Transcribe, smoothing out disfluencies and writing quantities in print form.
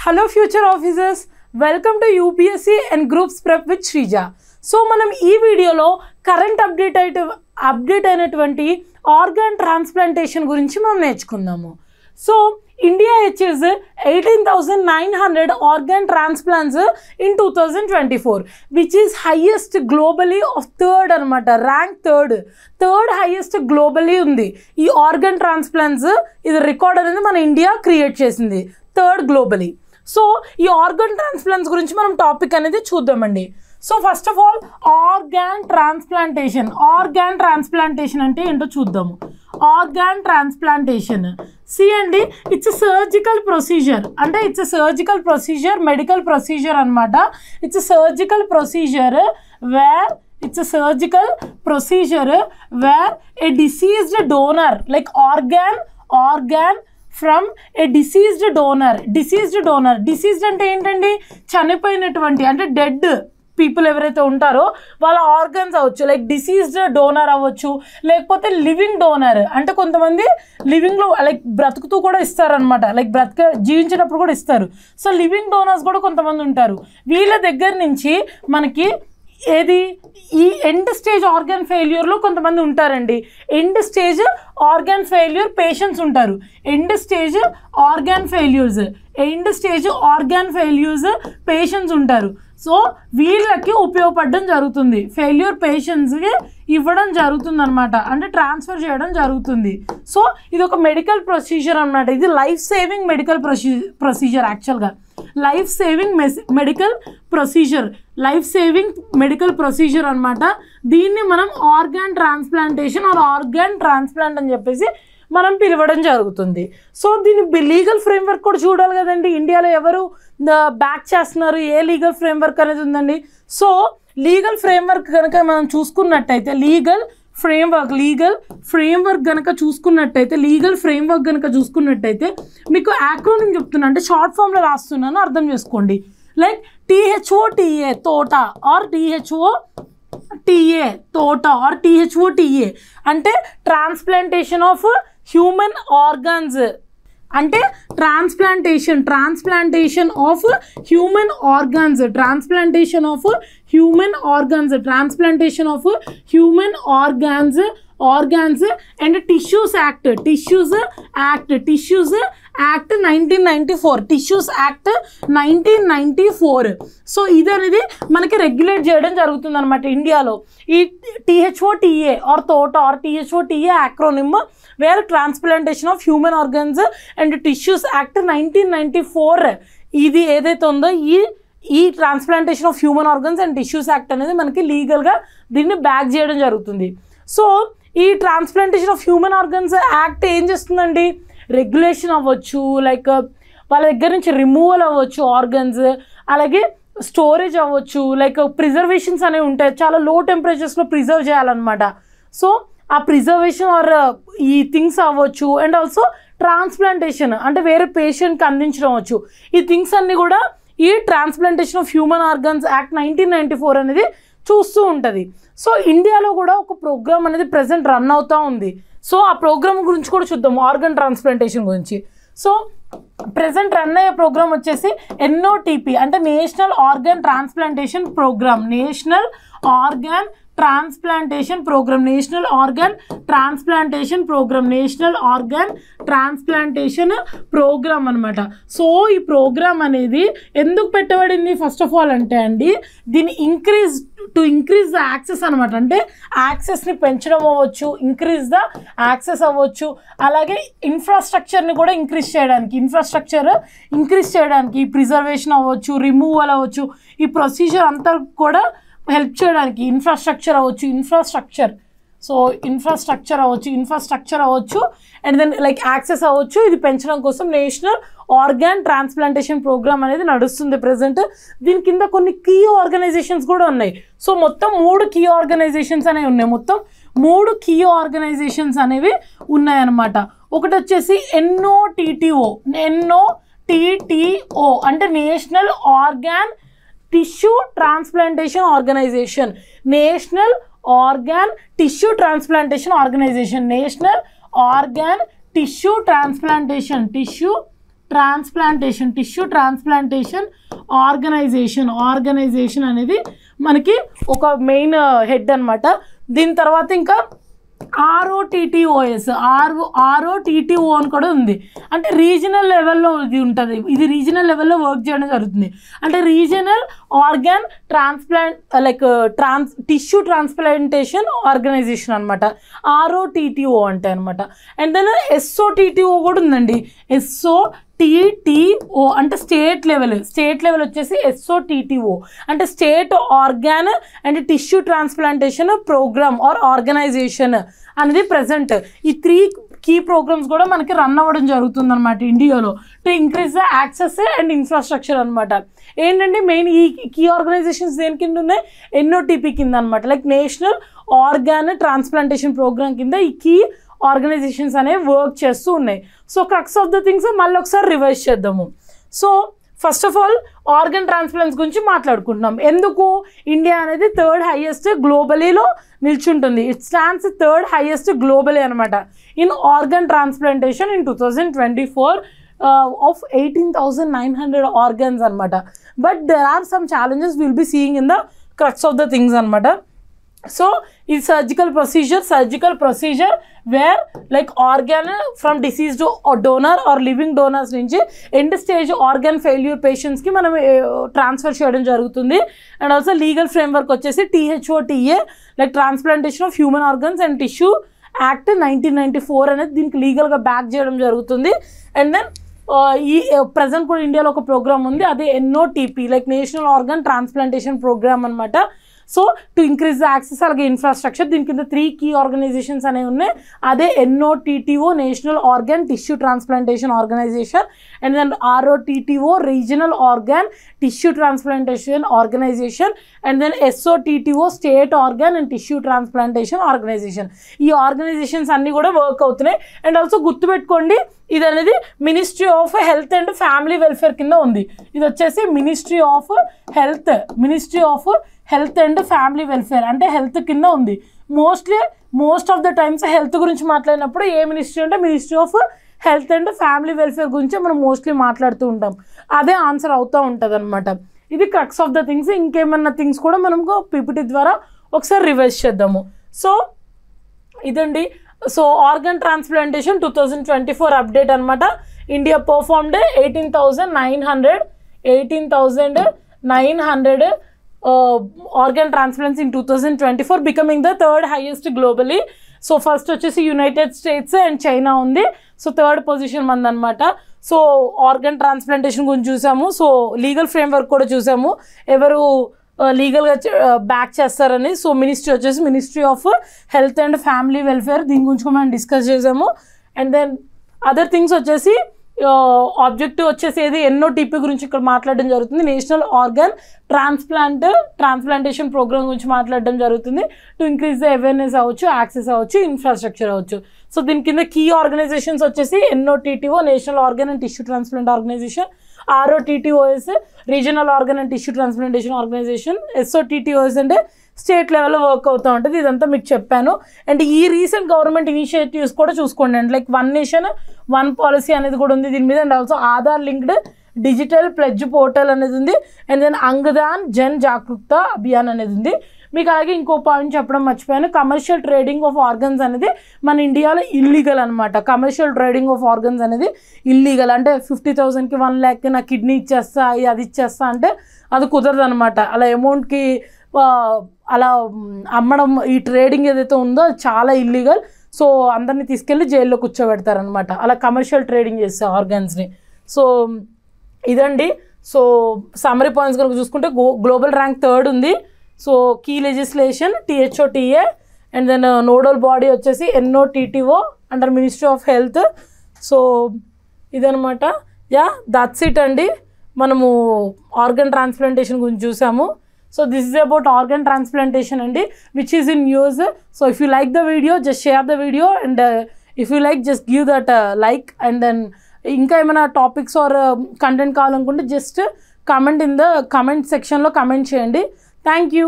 Hello future officers, welcome to UPSC and Groups Prep with Shrija. So మనం ఈ వీడియోలో current update అయినటువంటి organ transplantation గురించి మనం నేర్చుకుందాము. So India achieves 18,900 organ transplants in 2024, which is highest globally of third అనమాట, rank third highest globally ఉంది. ఈ ఆర్గన్ ట్రాన్స్ప్లాంట్స్ ఇది రికార్డ్ అనేది మన ఇండియా క్రియేట్ చేసింది, థర్డ్ గ్లోబలీ. సో ఈ ఆర్గన్ ట్రాన్స్ప్లాంట్స్ గురించి మనం టాపిక్ అనేది చూద్దామండి. So first of all organ transplantation అంటే ఏంటో చూద్దాము. ఆర్గాన్ ట్రాన్స్ప్లాంటేషన్ అండి, ఇట్స్ సర్జికల్ ప్రొసీజర్, అంటే it's surgical procedure, medical procedure అనమాట. It's surgical procedure where a deceased donor like organ from a deceased donor. Deceased అంటే ఏంటండి, చనిపోయినటువంటి, అంటే డెడ్ పీపుల్ ఎవరైతే ఉంటారో వాళ్ళ ఆర్గన్స్ అవ్వచ్చు, లైక్ డిసీజ్డ్ డోనర్ అవ్వచ్చు, లేకపోతే లివింగ్ డోనర్, అంటే కొంతమంది లివింగ్లో లైక్ బ్రతుకుతూ కూడా ఇస్తారనమాట, లైక్ జీవించేటప్పుడు కూడా ఇస్తారు. సో లివింగ్ డోనర్స్ కూడా కొంతమంది ఉంటారు. వీళ్ళ దగ్గర నుంచి మనకి ఈ ఎండ్ స్టేజ్ ఆర్గాన్ ఫెయిల్యూర్లో కొంతమంది ఉంటారండి. End stage organ failure patients ఉంటారు. End stage organ failures patients ఉంటారు. సో వీళ్ళకి ఉపయోగపడడం జరుగుతుంది, ఫెయిల్యూర్ పేషెంట్స్కి ఇవ్వడం జరుగుతుంది అనమాట, అంటే ట్రాన్స్ఫర్ చేయడం జరుగుతుంది. సో ఇది ఒక మెడికల్ ప్రొసీజర్ అనమాట. ఇది లైఫ్ సేవింగ్ మెడికల్ ప్రొసీజర్ యాక్చువల్గా లైఫ్ సేవింగ్ మెడికల్ ప్రొసీజర్ అనమాట. దీన్ని మనం ఆర్గాన్ ట్రాన్స్ప్లాంటేషన్ ఆర్గాన్ ట్రాన్స్ప్లాంట్ అని చెప్పేసి మనం పిలవడం జరుగుతుంది. సో దీని లీగల్ ఫ్రేమ్వర్క్ కూడా చూడాలి కదండి, ఇండియాలో ఎవరు బ్యాక్ చేస్తున్నారు, ఏ లీగల్ ఫ్రేమ్వర్క్ అనేది ఉందండి. సో లీగల్ ఫ్రేమ్వర్క్ కనుక మనం చూసుకున్నట్టయితే లీగల్ ఫ్రేమ్వర్క్ కనుక చూసుకున్నట్టయితే మీకు యాక్రోనిమ్ చెప్తున్నా, అంటే షార్ట్ ఫామ్లో రాస్తున్నాను, అర్థం చేసుకోండి. లైక్ THOTA తోట ఆర్ THOTA అంటే ట్రాన్స్ప్లాంటేషన్ ఆఫ్ హ్యూమన్ ఆర్గాన్స్, అంటే transplantation of human organs and tissues act 1994. So ఇది అనేది మనకి రెగ్యులేట్ చేయడం జరుగుతుంది అనమాట ఇండియాలో. ఈ THOTA or THOTA acronym where transplantation of human organs and tissues act 1994. ఇది ఏదైతే ఉందో ఈ transplantation of human organs and tissues act అనేది మనకి లీగల్గా దీన్ని బ్యాక్ చేయడం జరుగుతుంది. సో ఈ transplantation of human organs act ఏం చేస్తుందండి, రెగ్యులేషన్ అవ్వచ్చు, లైక్ వాళ్ళ దగ్గర నుంచి రిమూవల్ అవ్వచ్చు ఆర్గన్స్, అలాగే స్టోరేజ్ అవ్వచ్చు, లైక్ ప్రిజర్వేషన్స్ అనేవి ఉంటాయి, చాలా లో టెంపరేచర్స్లో ప్రిజర్వ్ చేయాలన్నమాట. సో ఆ ప్రిజర్వేషన్ ఆర్ ఈ థింగ్స్ అవ్వచ్చు, అండ్ ఆల్సో ట్రాన్స్ప్లాంటేషన్ అంటే వేరే పేషెంట్కి అందించడం అవ్వచ్చు. ఈ థింగ్స్ అన్నీ కూడా ఈ transplantation of human organs act 1994 అనేది చూస్తూ ఉంటుంది. సో ఇండియాలో కూడా ఒక ప్రోగ్రామ్ అనేది ప్రజెంట్ రన్ అవుతూ ఉంది. సో ఆ ప్రోగ్రామ్ గురించి కూడా చూద్దాం, ఆర్గన్ ట్రాన్స్ప్లాంటేషన్ గురించి. సో ప్రజెంట్ రన్ అయ్యే ప్రోగ్రామ్ వచ్చేసి NOTP, అంటే నేషనల్ ఆర్గాన్ ట్రాన్స్ప్లాంటేషన్ ప్రోగ్రామ్ అనమాట. సో ఈ ప్రోగ్రామ్ అనేది ఎందుకు పెట్టబడింది ఫస్ట్ ఆఫ్ ఆల్ అంటే అండి, దీన్ని ఇంక్రీజ్ ద యాక్సెస్ అనమాట, అంటే యాక్సెస్ని పెంచడం అవ్వచ్చు, ఇంక్రీజ్ ద యాక్సెస్ అవ్వచ్చు, అలాగే ఇన్ఫ్రాస్ట్రక్చర్ని కూడా ఇంక్రీజ్ చేయడానికి ఈ ప్రిజర్వేషన్ అవ్వచ్చు, రిమూవల్ అవ్వచ్చు, ఈ ప్రొసీజర్ అంతా కూడా హెల్ప్ చేయడానికి ఇన్ఫ్రాస్ట్రక్చర్ అవ్వచ్చు అండ్ దెన్ లైక్ యాక్సెస్ అవ్వచ్చు, ఇది పెంచడం కోసం నేషనల్ ఆర్గాన్ ట్రాన్స్ప్లాంటేషన్ ప్రోగ్రామ్ అనేది నడుస్తుంది ప్రజెంట్. దీని కింద కొన్ని కీ ఆర్గనైజేషన్స్ కూడా ఉన్నాయి. సో మొత్తం 3 కీ ఆర్గనైజేషన్స్ అనేవి ఉన్నాయన్నమాట. ఒకటి వచ్చేసి NOTTO అంటే national organ tissue transplantation organisation, national organ tissue transplantation transplantation, tissue transplantation organisation అనేది మనకి ఒక మెయిన్ హెడ్ అనమాట. దీని తర్వాత ఇంకా ROTTOS ROTTO అని కూడా ఉంది. అంటే రీజనల్ లెవెల్లో ఇది ఉంటుంది. ఇది రీజనల్ లెవెల్లో వర్క్ చేయడం జరుగుతుంది. అంటే regional organ transplant like tissue transplantation organisation అనమాట ROTTO అంటే అనమాట. అండ్ దెన్ SOTTO కూడా ఉందండి. SOTTO అంటే స్టేట్ లెవెల్ వచ్చేసి SOTTO అంటే state organ and tissue transplantation programme or organisation అనేది ప్రజెంట్. ఈ 3 కీ ప్రోగ్రామ్స్ కూడా మనకి రన్ అవ్వడం జరుగుతుంది అనమాట ఇండియాలో to increase the access and infrastructure అనమాట. ఏంటంటే మెయిన్ ఈ కీ ఆర్గనైజేషన్స్ దేని కింద ఉన్నాయి, NOTP కింద అనమాట. Like national organ transplantation program కింద ఈ కీ ఆర్గనైజేషన్స్ అనేవి వర్క్ చేస్తూ ఉన్నాయి. So crux of the things మళ్ళీ ఒకసారి రివైజ్ చేద్దాము. So first of all organ transplants గురించి మాట్లాడుకుంటున్నాం. ఎందుకు ఇండియా అనేది 3rd హైయెస్ట్ గ్లోబలీలో నిల్చుంటుంది. It stands 3rd highest globally అనమాట in organ transplantation in 2024 of 18,900 organs అనమాట. But there are some challenges will be seeing in the crux of the things అనమాట. So ఈ surgical procedure where like organ from deceased donor or living donors నుంచి end stage organ failure పేషెంట్స్కి మనం transfer చేయడం జరుగుతుంది. And also legal framework వచ్చేసి THOTA like transplantation of human organs and tissue act 1994 అనేది దీనికి లీగల్గా బ్యాక్ చేయడం జరుగుతుంది. అండ్ దెన్ ఈ ప్రజెంట్ కూడా ఇండియాలో ఒక ప్రోగ్రామ్ ఉంది, అదే NOTP like national organ transplantation program అనమాట. So to increase the access అలాగే ఇన్ఫ్రాస్ట్రక్చర్ దీని కింద 3 కీ ఆర్గనైజేషన్స్ అనేవి ఉన్నాయి. అదే NOTTO national organ tissue transplantation organization and then ROTTO regional organ tissue transplantation organization and then SOTTO state organ and tissue transplantation organization. ఈ organizations అన్నీ కూడా work అవుతున్నాయి. అండ్ ఆల్సో గుర్తుపెట్టుకోండి ఇది అనేది ministry of health and family welfare కింద ఉంది. ఇది వచ్చేసి ministry of health and family welfare అంటే హెల్త్ కింద ఉంది. Most of the times health గురించి మాట్లాడినప్పుడు ఏ మినిస్ట్రీ అంటే ministry of health and family welfare గురించి మనం మోస్ట్లీ మాట్లాడుతూ ఉంటాం. అదే ఆన్సర్ అవుతూ ఉంటుంది అనమాట. ఇది క్రక్స్ ఆఫ్ ద థింగ్స్. ఇంకేమన్నా థింగ్స్ కూడా మనకు PPT ద్వారా ఒకసారి రివైజ్ చేద్దాము. సో ఇదండి. సో ఆర్గన్ ట్రాన్స్ప్లాంటేషన్ 2024 అప్డేట్ అనమాట. India performed 18,900 organ transplants in 2024, becoming the 3rd highest globally. So first వచ్చేసి యునైటెడ్ స్టేట్స్ అండ్ చైనా ఉంది. సో 3rd పొజిషన్ మంది అనమాట. సో ఆర్గన్ ట్రాన్స్ప్లాంటేషన్ గురించి చూసాము. సో లీగల్ ఫ్రేమ్వర్క్ కూడా చూసాము, ఎవరు లీగల్గా బ్యాక్ చేస్తారని. సో మినిస్ట్రీ వచ్చేసి ministry of health and family welfare, దీని గురించి మనం డిస్కస్ చేసాము. అండ్ దెన్ అదర్ థింగ్స్ వచ్చేసి ఆబ్జెక్టివ్ వచ్చేసి ఏది NOTP గురించి ఇక్కడ మాట్లాడడం జరుగుతుంది. నేషనల్ ఆర్గాన్ ట్రాన్స్ప్లాంటేషన్ ప్రోగ్రామ్ గురించి మాట్లాడడం జరుగుతుంది. టు ఇంక్రీజ్ ద అవేర్నెస్ అవ్వచ్చు, యాక్సెస్ అవ్వచ్చు, ఇన్ఫ్రాస్ట్రక్చర్ అవ్వచ్చు. సో దీని కింద కీ ఆర్గనైజేషన్స్ వచ్చేసి NOTTO national organ and tissue transplant organisation, ROTTOS regional organ and tissue transplantation organisation, SOTTOS అంటే స్టేట్ లెవెల్లో వర్క్ అవుతూ ఉంటుంది. ఇదంతా మీకు చెప్పాను. అండ్ ఈ రీసెంట్ గవర్నమెంట్ ఇనిషియేటివ్స్ కూడా చూసుకోండి అండి. లైక్ 1 నేషన్ 1 పాలసీ అనేది కూడా ఉంది దీని మీద. And also Aadhaar linked digital pledge portal అనేది ఉంది. అండ్ దెన్ అంగదాన్ జన్ జాగృత అభియాన్ అనేది ఉంది. మీకు అలాగే ఇంకో పాయింట్ చెప్పడం మర్చిపోయాను, కమర్షియల్ ట్రేడింగ్ ఆఫ్ ఆర్గన్స్ అనేది మన ఇండియాలో ఇల్లీగల్ అనమాట. కమర్షియల్ ట్రేడింగ్ ఆఫ్ ఆర్గన్స్ అనేది ఇల్లీగల్. అంటే 50,000కి 1 lakh నా కిడ్నీ ఇచ్చేస్తా, అది ఇచ్చేస్తా అంటే అది కుదరదు అనమాట. అలా అమౌంట్కి అలా అమ్మడం, ఈ ట్రేడింగ్ ఏదైతే ఉందో అది చాలా ఇల్లీగల్. సో అందరినీ తీసుకెళ్ళి జైల్లో కూర్చోబెడతారనమాట అలా కమర్షియల్ ట్రేడింగ్ చేస్తే ఆర్గన్స్ని. సో ఇదండి. సో సమ్మరీ పాయింట్స్ కనుక చూసుకుంటే గ్లోబల్ ర్యాంక్ 3rd ఉంది. So key legislation THOTA and then nodal body వచ్చేసి NOTTO under ministry of health. So ఇదనమాట. దట్స్ ఇట్ అండి. మనము ఆర్గన్ ట్రాన్స్ప్లాంటేషన్ గురించి చూసాము. So this is about organ transplantation andi, which is in use. So if you like the video, just share the video, and if you like, just give that like. And then inka emana topics or content kavalanakunte just comment in the comment section lo comment cheyandi. Thank you.